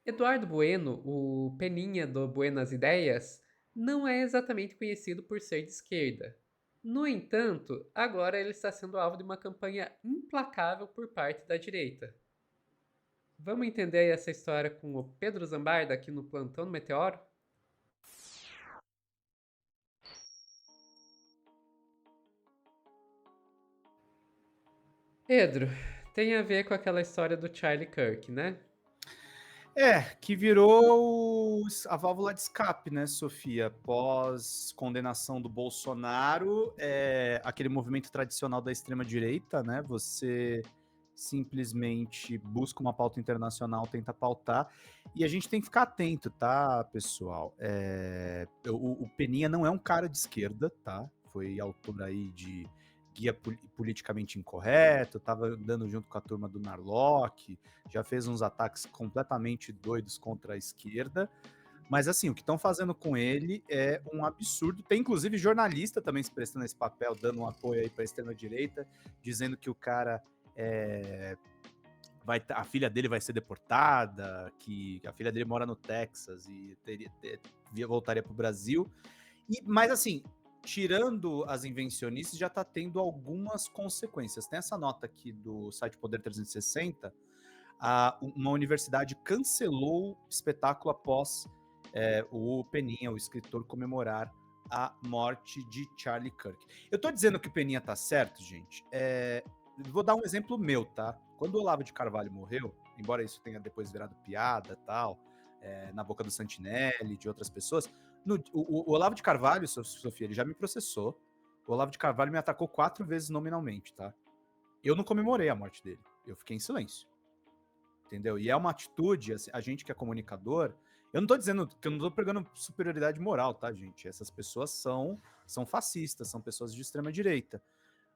Eduardo Bueno, o Peninha do Buenas Ideias, não é exatamente conhecido por ser de esquerda. No entanto, agora ele está sendo alvo de uma campanha implacável por parte da direita. Vamos entender essa história com o Pedro Zambarda aqui no Plantão do Meteoro? Pedro, tem a ver com aquela história do Charlie Kirk, né? Que virou a válvula de escape, né, Sofia? Pós condenação do Bolsonaro, aquele movimento tradicional da extrema-direita, né? Você simplesmente busca uma pauta internacional, tenta pautar, e a gente tem que ficar atento, tá, pessoal? O Peninha não é um cara de esquerda, tá? Foi autor aí de guia politicamente incorreto, tava andando junto com a turma do Narlock, já fez uns ataques completamente doidos contra a esquerda. Mas assim, o que estão fazendo com ele é um absurdo. Tem inclusive jornalista também se prestando esse papel, dando um apoio aí para a extrema-direita, dizendo que o cara a filha dele vai ser deportada, que a filha dele mora no Texas e voltaria para o Brasil. Mas assim, tirando as invencionistas, já está tendo algumas consequências. Tem essa nota aqui do site Poder 360, uma universidade cancelou o espetáculo após o Peninha, o escritor, comemorar a morte de Charlie Kirk. Eu tô dizendo que o Peninha tá certo, gente. Vou dar um exemplo meu, tá? Quando o Olavo de Carvalho morreu, embora isso tenha depois virado piada e tal, na boca do Santinelli, de outras pessoas, o Olavo de Carvalho, Sofia, ele já me processou. O Olavo de Carvalho me atacou 4 vezes nominalmente, tá? Eu não comemorei a morte dele. Eu fiquei em silêncio. Entendeu? E é uma atitude, assim, a gente que é comunicador, eu não tô dizendo que eu não tô pregando superioridade moral, tá, gente? Essas pessoas são fascistas, são pessoas de extrema direita.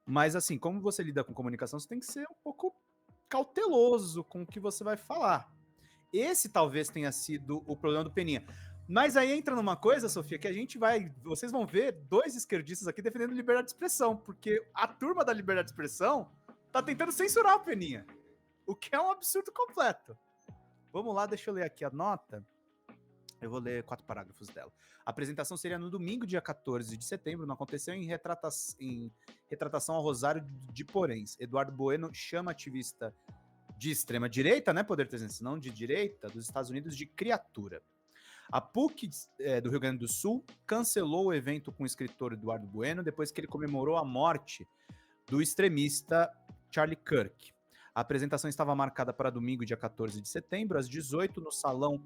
Mas assim, como você lida com comunicação, você tem que ser um pouco cauteloso com o que você vai falar. Esse talvez tenha sido o problema do Peninha. Mas aí entra numa coisa, Sofia, que vocês vão ver dois esquerdistas aqui defendendo liberdade de expressão, porque a turma da liberdade de expressão tá tentando censurar o Peninha. O que é um absurdo completo. Vamos lá, deixa eu ler aqui a nota. Eu vou ler 4 parágrafos dela. A apresentação seria no domingo, dia 14 de setembro, não aconteceu em retratação ao Rosário de Porens. Eduardo Bueno chama ativista de extrema-direita, né, Poder 300, não de direita, dos Estados Unidos de criatura. A PUC do Rio Grande do Sul cancelou o evento com o escritor Eduardo Bueno depois que ele comemorou a morte do extremista Charlie Kirk. A apresentação estava marcada para domingo, dia 14 de setembro, às 18 no Salão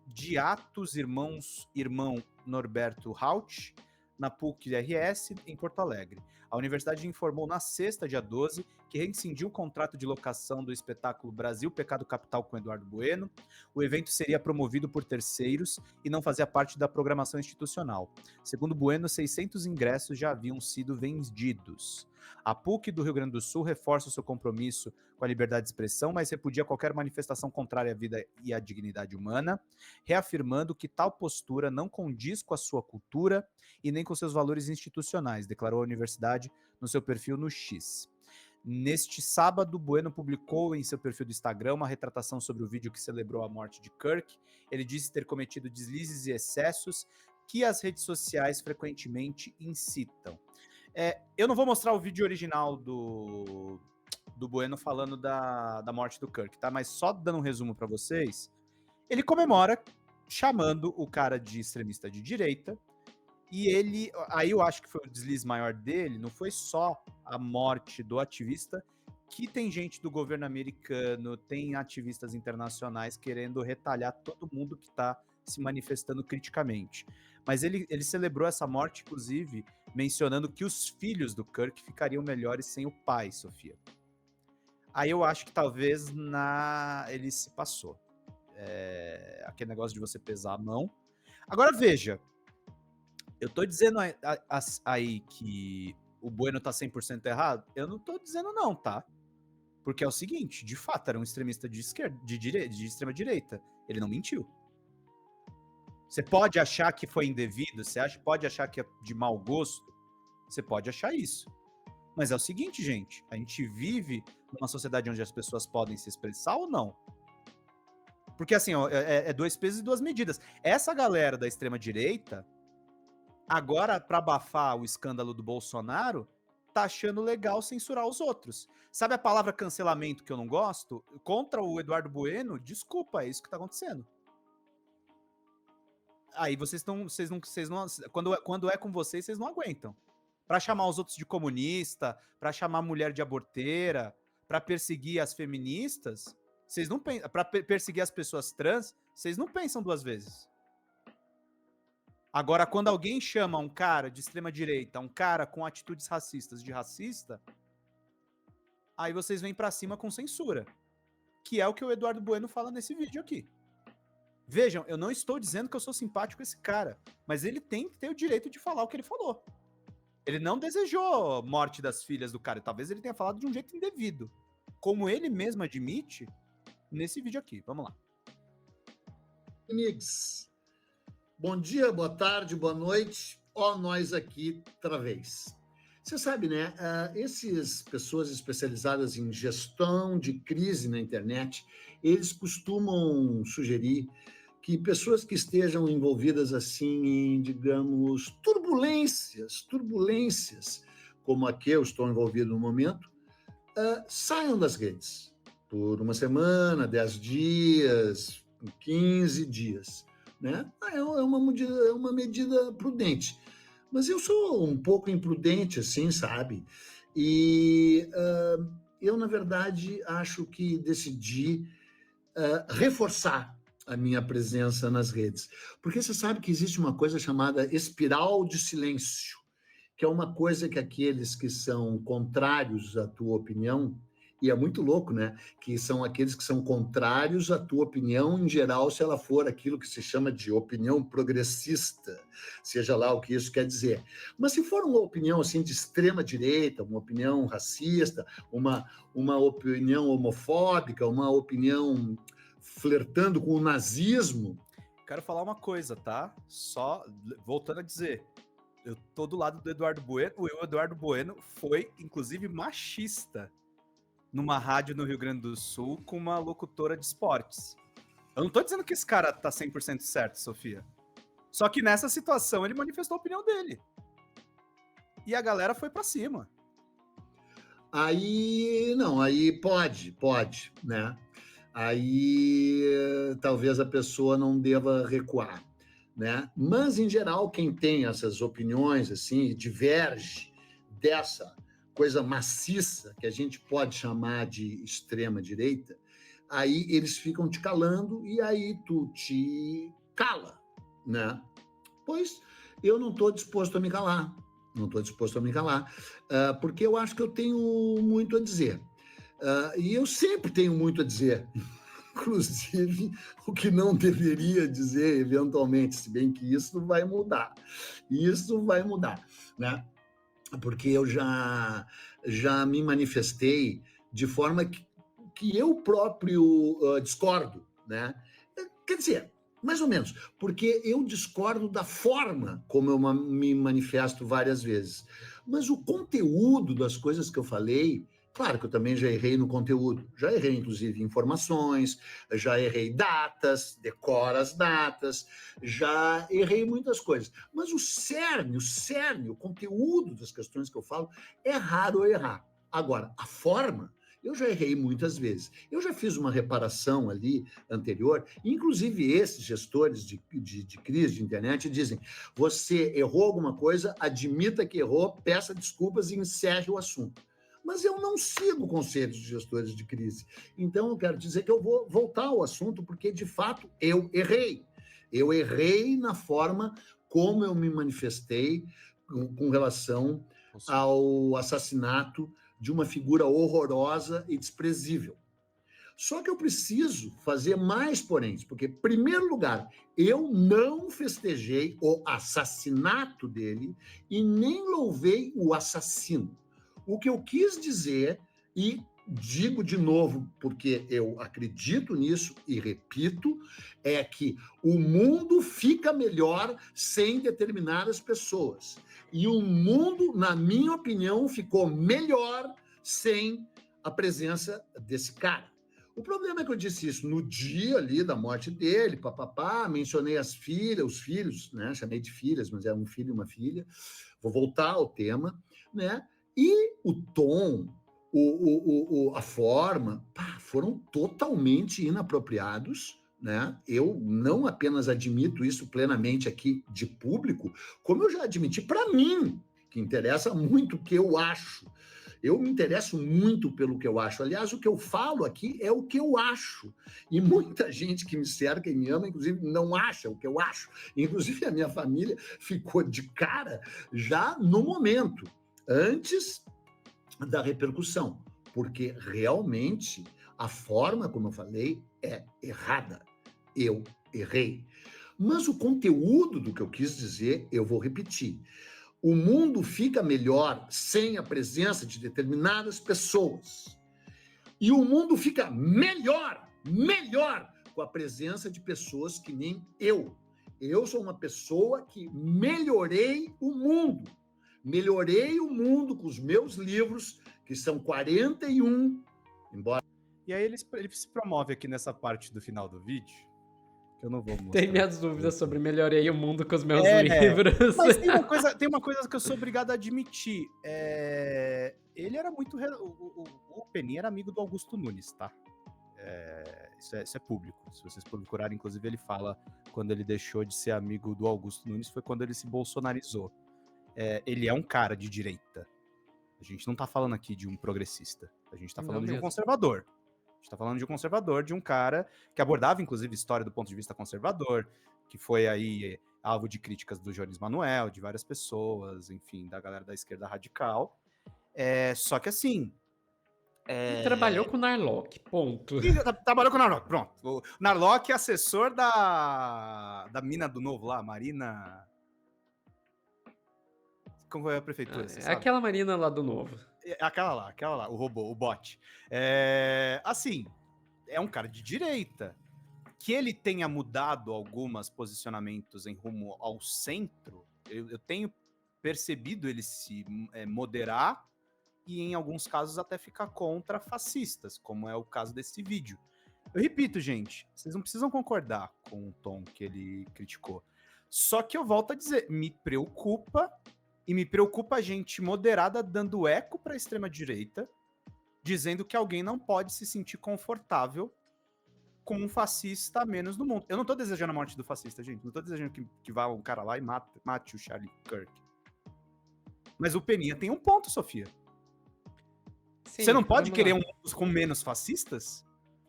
de Atos Irmão Norberto Haut, na PUC-RS, em Porto Alegre. A universidade informou na sexta, dia 12, que rescindiu o contrato de locação do espetáculo Brasil Pecado Capital com Eduardo Bueno. O evento seria promovido por terceiros e não fazia parte da programação institucional. Segundo Bueno, 600 ingressos já haviam sido vendidos. A PUC do Rio Grande do Sul reforça o seu compromisso com a liberdade de expressão, mas repudia qualquer manifestação contrária à vida e à dignidade humana, reafirmando que tal postura não condiz com a sua cultura e nem com seus valores institucionais, declarou a universidade no seu perfil no X. Neste sábado, Bueno publicou em seu perfil do Instagram uma retratação sobre o vídeo que celebrou a morte de Kirk. Ele disse ter cometido deslizes e excessos que as redes sociais frequentemente incitam. Eu não vou mostrar o vídeo original do Bueno falando da morte do Kirk, tá? Mas só dando um resumo para vocês, ele comemora chamando o cara de extremista de direita, e aí eu acho que foi o deslize maior dele, não foi só a morte do ativista, que tem gente do governo americano, tem ativistas internacionais querendo retalhar todo mundo que está se manifestando criticamente. Mas ele celebrou essa morte, inclusive, mencionando que os filhos do Kirk ficariam melhores sem o pai, Sofia. Aí eu acho que talvez ele se passou. Aquele negócio de você pesar a mão. Agora veja, eu tô dizendo aí que o Bueno tá 100% errado? Eu não tô dizendo não, tá? Porque é o seguinte, de fato, era um extremista de esquerda, de extrema direita. Ele não mentiu. Você pode achar que foi indevido, pode achar que é de mau gosto, você pode achar isso. Mas é o seguinte, gente, a gente vive numa sociedade onde as pessoas podem se expressar ou não? Porque assim, ó, é dois pesos e duas medidas. Essa galera da extrema-direita, agora, para abafar o escândalo do Bolsonaro, tá achando legal censurar os outros. Sabe a palavra cancelamento que eu não gosto? Contra o Eduardo Bueno, desculpa, é isso que tá acontecendo. Aí vocês não, quando é com vocês não aguentam. Pra chamar os outros de comunista, pra chamar a mulher de aborteira, pra perseguir as feministas, vocês não pensam, pra perseguir as pessoas trans, vocês não pensam duas vezes. Agora, quando alguém chama um cara de extrema direita, um cara com atitudes racistas de racista, aí vocês vêm pra cima com censura, que é o que o Eduardo Bueno fala nesse vídeo aqui. Vejam, eu não estou dizendo que eu sou simpático com esse cara, mas ele tem que ter o direito de falar o que ele falou. Ele não desejou morte das filhas do cara, talvez ele tenha falado de um jeito indevido, como ele mesmo admite nesse vídeo aqui. Vamos lá. Amigos, bom dia, boa tarde, boa noite. Ó, nós aqui outra vez. Você sabe, né? Essas pessoas especializadas em gestão de crise na internet, eles costumam sugerir que pessoas que estejam envolvidas assim em, digamos, turbulências, como a que eu estou envolvido no momento, saiam das redes por uma semana, 10 dias, 15 dias, né? É uma medida prudente. Mas eu sou um pouco imprudente, assim, sabe? E eu, na verdade, acho que decidi reforçar a minha presença nas redes. Porque você sabe que existe uma coisa chamada espiral de silêncio, que é uma coisa que aqueles que são contrários à tua opinião, e é muito louco, né? Que são aqueles que são contrários à tua opinião, em geral, se ela for aquilo que se chama de opinião progressista, seja lá o que isso quer dizer. Mas se for uma opinião assim de extrema direita, uma opinião racista, uma opinião homofóbica, uma opinião flertando com o nazismo. Quero falar uma coisa, tá? Só voltando a dizer, eu tô do lado do Eduardo Bueno. O Eduardo Bueno foi, inclusive, machista numa rádio no Rio Grande do Sul com uma locutora de esportes. Eu não tô dizendo que esse cara tá 100% certo, Sofia. Só que nessa situação ele manifestou a opinião dele. E a galera foi pra cima. Aí, não, aí pode, né? Aí talvez a pessoa não deva recuar, né? Mas, em geral, quem tem essas opiniões, assim, diverge dessa coisa maciça, que a gente pode chamar de extrema-direita, aí eles ficam te calando e aí tu te cala, né? Pois eu não estou disposto a me calar, porque eu acho que eu tenho muito a dizer. E eu sempre tenho muito a dizer, inclusive o que não deveria dizer eventualmente, se bem que isso vai mudar. Isso vai mudar, né? Porque eu já me manifestei de forma que eu próprio discordo, né? Quer dizer, mais ou menos, porque eu discordo da forma como eu me manifesto várias vezes. Mas o conteúdo das coisas que eu falei, claro que eu também já errei no conteúdo, já errei inclusive informações, já errei datas, decoro as datas, já errei muitas coisas. Mas o cerne, o conteúdo das questões que eu falo, é raro eu errar. Agora, a forma, eu já errei muitas vezes. Eu já fiz uma reparação ali anterior, inclusive esses gestores de crise de internet dizem: você errou alguma coisa, admita que errou, peça desculpas e encerre o assunto. Mas eu não sigo conselhos de gestores de crise. Então, eu quero dizer que eu vou voltar ao assunto, porque, de fato, eu errei. Eu errei na forma como eu me manifestei com relação ao assassinato de uma figura horrorosa e desprezível. Só que eu preciso fazer mais poréns, porque, em primeiro lugar, eu não festejei o assassinato dele e nem louvei o assassino. O que eu quis dizer, e digo de novo porque eu acredito nisso e repito, é que o mundo fica melhor sem determinadas pessoas. E o mundo, na minha opinião, ficou melhor sem a presença desse cara. O problema é que eu disse isso no dia ali da morte dele, papapá, mencionei as filhas, os filhos, né? Chamei de filhas, mas era um filho e uma filha. Vou voltar ao tema, né? E o tom, a forma, foram totalmente inapropriados, né? Eu não apenas admito isso plenamente aqui de público, como eu já admiti para mim, que interessa muito o que eu acho. Eu me interesso muito pelo que eu acho. Aliás, o que eu falo aqui é o que eu acho. E muita gente que me cerca e me ama, inclusive, não acha o que eu acho. Inclusive, a minha família ficou de cara já no momento, antes da repercussão, porque realmente a forma como eu falei é errada. Eu errei. Mas o conteúdo do que eu quis dizer, eu vou repetir. O mundo fica melhor sem a presença de determinadas pessoas. E o mundo fica melhor com a presença de pessoas que nem eu. Eu sou uma pessoa que melhorei o mundo. Melhorei o mundo com os meus livros, que são 41, embora... E aí ele se promove aqui nessa parte do final do vídeo, que eu não vou mostrar. Tem minhas dúvidas sobre melhorei o mundo com os meus É, livros. Mas tem uma coisa que eu sou obrigado a admitir. Ele era muito... O Peninha era amigo do Augusto Nunes, tá? Isso é público. Se vocês procurarem, inclusive, ele fala quando ele deixou de ser amigo do Augusto Nunes foi quando ele se bolsonarizou. Ele é um cara de direita. A gente não tá falando aqui de um progressista. A gente tá falando de um conservador. A gente tá falando de um conservador, de um cara que abordava, inclusive, história do ponto de vista conservador, que foi aí alvo de críticas do Jones Manuel, de várias pessoas, enfim, da galera da esquerda radical. Só que assim... Trabalhou com o Narlock, ponto. Trabalhou com o Narlock, pronto. O Narlock é assessor da mina do Novo lá, Marina... Como é a prefeitura, você sabe? Aquela Marina lá do Novo. Aquela lá, o robô, o bot. Assim, é um cara de direita. Que ele tenha mudado alguns posicionamentos em rumo ao centro, eu tenho percebido ele se moderar e, em alguns casos, até ficar contra fascistas, como é o caso desse vídeo. Eu repito, gente, vocês não precisam concordar com o tom que ele criticou. Só que eu volto a dizer, me preocupa a gente moderada dando eco para a extrema-direita, dizendo que alguém não pode se sentir confortável com um fascista a menos no mundo. Eu não tô desejando a morte do fascista, gente. Não tô desejando que vá um cara lá e mate o Charlie Kirk. Mas o Peninha tem um ponto, Sofia. Sim, você não pode querer um mundo com menos fascistas?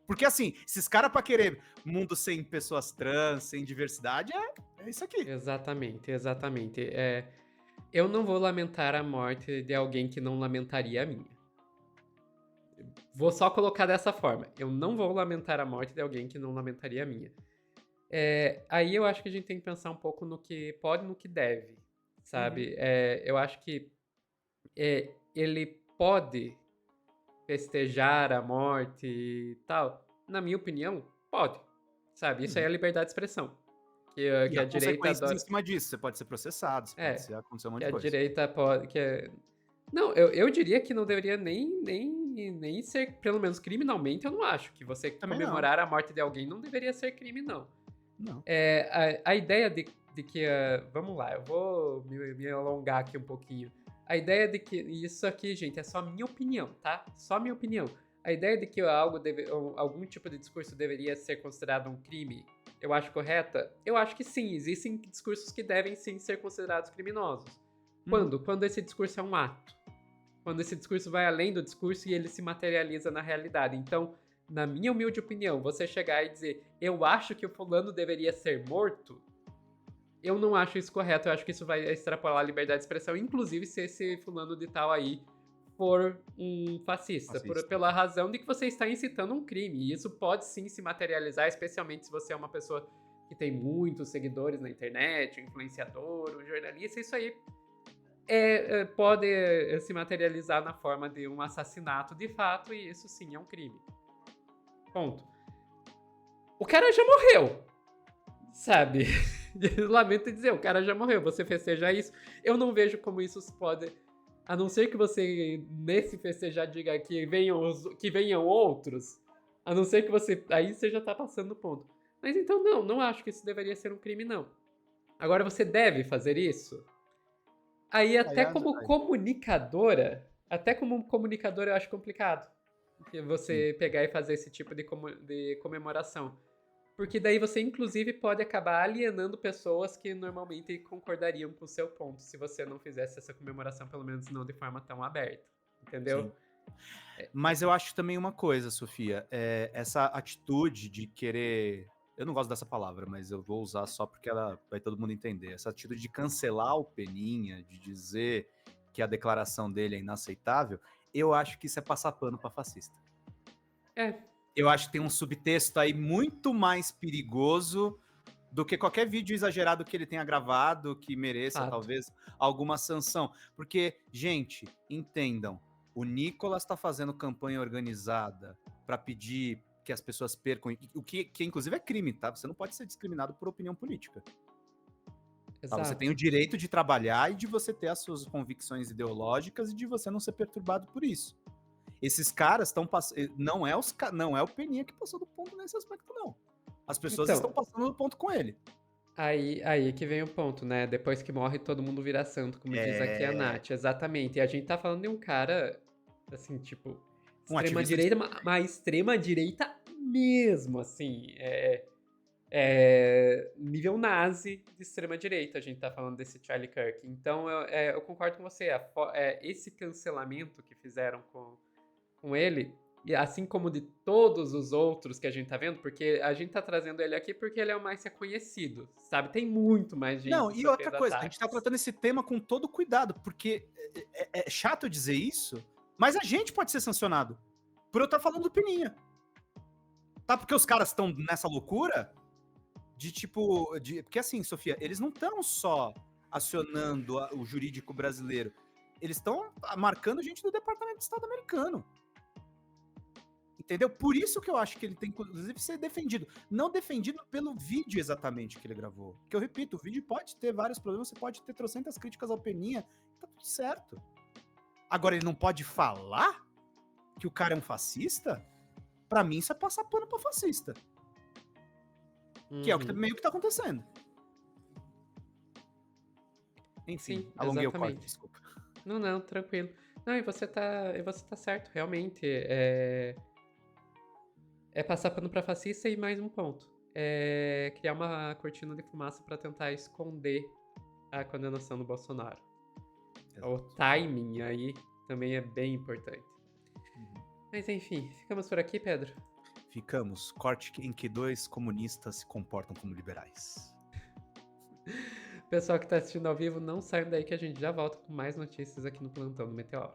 Porque, assim, esses caras pra querer mundo sem pessoas trans, sem diversidade, é isso aqui. Exatamente. Eu não vou lamentar a morte de alguém que não lamentaria a minha. Vou só colocar dessa forma. Eu não vou lamentar a morte de alguém que não lamentaria a minha. Aí eu acho que a gente tem que pensar um pouco no que pode e no que deve, sabe? Eu acho que ele pode festejar a morte e tal. Na minha opinião, pode. Sabe? Isso aí é a liberdade de expressão. Que a direita adora... em cima disso, você pode ser processado, pode acontecer um monte de coisa. A direita pode... Não, eu diria que não deveria nem ser, pelo menos criminalmente, eu não acho. Que você comemorar a morte de alguém não deveria ser crime, não. Não. A ideia de que... vamos lá, eu vou me alongar aqui um pouquinho. A ideia de que... Isso aqui, gente, é só minha opinião, tá? Só minha opinião. A ideia de que algum tipo de discurso deveria ser considerado um crime, eu acho correta? Eu acho que sim, existem discursos que devem sim ser considerados criminosos. Quando? Quando esse discurso é um ato. Quando esse discurso vai além do discurso e ele se materializa na realidade. Então, na minha humilde opinião, você chegar e dizer, eu acho que o fulano deveria ser morto, eu não acho isso correto. Eu acho que isso vai extrapolar a liberdade de expressão, inclusive se esse fulano de tal aí for um fascista. Pela razão de que você está incitando um crime. E isso pode sim se materializar, especialmente se você é uma pessoa que tem muitos seguidores na internet, um influenciador, um jornalista. Isso aí pode se materializar na forma de um assassinato de fato, e isso sim é um crime. Ponto. O cara já morreu, sabe? Lamento dizer, o cara já morreu. Você festejar isso, eu não vejo como isso pode... A não ser que você, nesse festejar, diga que venham outros, A não ser que você... Aí você já tá passando do ponto. Mas então não acho que isso deveria ser um crime, não. Agora, você deve fazer isso? Aí até como comunicadora eu acho complicado. Que Sim. você pegar e fazer esse tipo de comemoração. Porque daí você, inclusive, pode acabar alienando pessoas que normalmente concordariam com o seu ponto, se você não fizesse essa comemoração, pelo menos não de forma tão aberta. Entendeu? Sim. Mas eu acho também uma coisa, Sofia, essa atitude de querer. Eu não gosto dessa palavra, mas eu vou usar só porque ela vai todo mundo entender. Essa atitude de cancelar o Peninha, de dizer que a declaração dele é inaceitável, eu acho que isso é passar pano para fascista. É. Eu acho que tem um subtexto aí muito mais perigoso do que qualquer vídeo exagerado que ele tenha gravado que mereça, Fato. talvez, alguma sanção. Porque, gente, entendam, o Nicolas está fazendo campanha organizada para pedir que as pessoas percam, o que inclusive é crime, tá? Você não pode ser discriminado por opinião política. Tá? Você tem o Exato. direito de trabalhar e de você ter as suas convicções ideológicas e de você não ser perturbado por isso. Esses caras estão passando. Não é o Peninha que passou do ponto nesse aspecto, não. As pessoas estão Então, passando do ponto com ele. aí que vem o ponto, né? Depois que morre, todo mundo vira santo, como diz aqui a É Nath. Exatamente. E a gente tá falando de um cara, assim, tipo, um ativista de extrema-direita, mas extrema-direita mesmo, assim. Nível nazi de extrema-direita, a gente tá falando desse Charlie Kirk. Então, eu concordo com você. Esse cancelamento que fizeram com ele, e assim como de todos os outros que a gente tá vendo, porque a gente tá trazendo ele aqui porque ele é o mais reconhecido, sabe? Tem muito mais Não, gente e outra sofrendo coisa, a gente tá ataques. tratando esse tema com todo cuidado, porque é chato dizer isso, mas a gente pode ser sancionado por eu estar falando do Peninha. Tá? Porque os caras estão nessa loucura de tipo. Porque assim, Sofia, eles não estão só acionando o jurídico brasileiro, eles estão marcando gente do Departamento de Estado americano. Entendeu? Por isso que eu acho que ele tem, inclusive, que ser defendido. Não defendido pelo vídeo exatamente que ele gravou. Que eu repito, o vídeo pode ter vários problemas, você pode ter trocentas críticas ao Peninha, tá tudo certo. Agora, ele não pode falar que o cara é um fascista? Pra mim, isso é passar pano pra fascista. Que é o que Uhum. meio que tá acontecendo. Enfim, Sim, alonguei o corte, exatamente. desculpa. Não, tranquilo. Não, e você tá certo, realmente. É passar pano pra fascista e mais um ponto. É criar uma cortina de fumaça pra tentar esconder a condenação do Bolsonaro. O Exato. timing aí também é bem importante. Mas enfim, ficamos por aqui, Pedro. Ficamos. Corte em que dois comunistas se comportam como liberais. Pessoal que tá assistindo ao vivo, não saiam daí que a gente já volta com mais notícias aqui no Plantão do Meteoro.